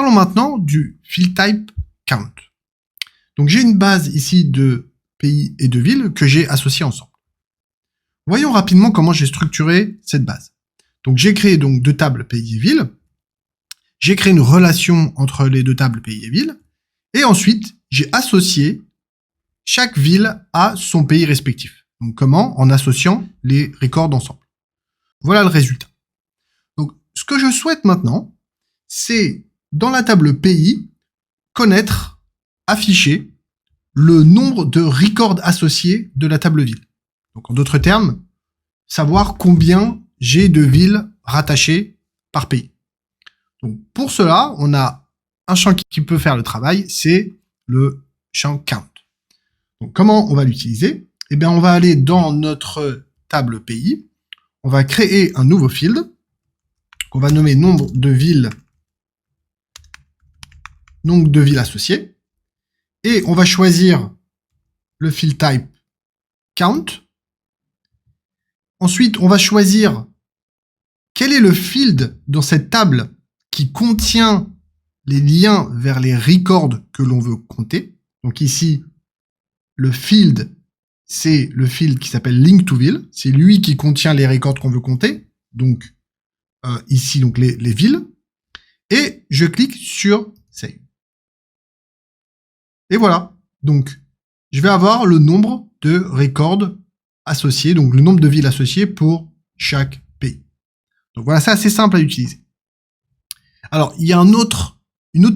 Parlons maintenant du field type count. Donc j'ai une base ici de pays et de villes que j'ai associées ensemble. Voyons rapidement comment j'ai structuré cette base. Donc j'ai créé donc deux tables pays et villes. J'ai créé une relation entre les deux tables pays et villes. Et ensuite, j'ai associé chaque ville à son pays respectif. Donc comment? En associant les records ensemble. Voilà le résultat. Donc ce que je souhaite maintenant, c'est dans la table pays, connaître, afficher le nombre de records associés de la table ville. Donc en d'autres termes, savoir combien j'ai de villes rattachées par pays. Donc pour cela, on a un champ qui peut faire le travail, c'est le champ count. Donc comment on va l'utiliser? Eh bien, on va aller dans notre table pays, on va créer un nouveau field qu'on va nommer nombre de villes associées, et on va choisir le field type count. Ensuite, on va choisir quel est le field dans cette table qui contient les liens vers les records que l'on veut compter. Donc ici, le field, c'est le field qui s'appelle link to ville. C'est lui qui contient les records qu'on veut compter. Donc ici, donc les villes. Et je clique sur Save. Et voilà. Donc, je vais avoir le nombre de records associés, donc le nombre de villes associées pour chaque pays. Donc voilà, c'est assez simple à utiliser. Alors, il y a une autre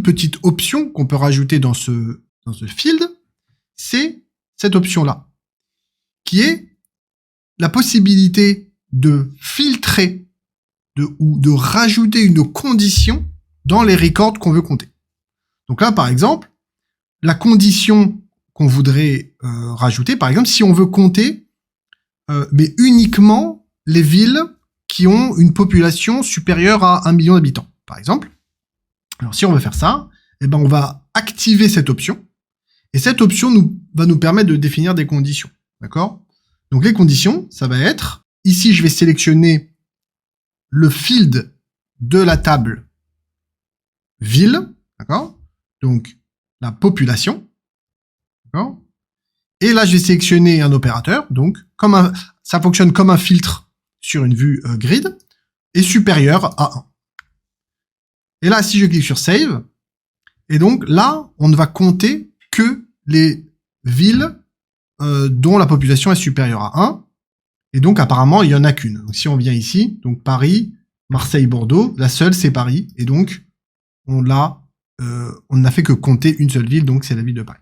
petite option qu'on peut rajouter dans ce field, c'est cette option-là, qui est la possibilité de filtrer ou de rajouter une condition dans les records qu'on veut compter. Donc là, par exemple, la condition qu'on voudrait rajouter, par exemple, si on veut compter mais uniquement les villes qui ont une population supérieure à 1 million d'habitants, par exemple. Alors, si on veut faire ça, eh ben, on va activer cette option. Et cette option va nous permettre de définir des conditions. D'accord? Donc, les conditions, ça va être, ici, je vais sélectionner le field de la table ville. D'accord? Donc, la population. D'accord? Et là, je vais sélectionner un opérateur. Donc, ça fonctionne comme un filtre sur une vue grid et supérieur à 1. Et là, si je clique sur Save, et donc là, on ne va compter que les villes dont la population est supérieure à 1. Et donc, apparemment, il n'y en a qu'une. Donc, si on vient ici, donc Paris, Marseille, Bordeaux, la seule, c'est Paris. Et donc, on n'a fait que compter une seule ville, donc c'est la ville de Paris.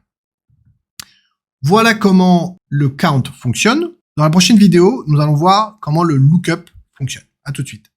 Voilà comment le count fonctionne. Dans la prochaine vidéo, nous allons voir comment le lookup fonctionne. À tout de suite.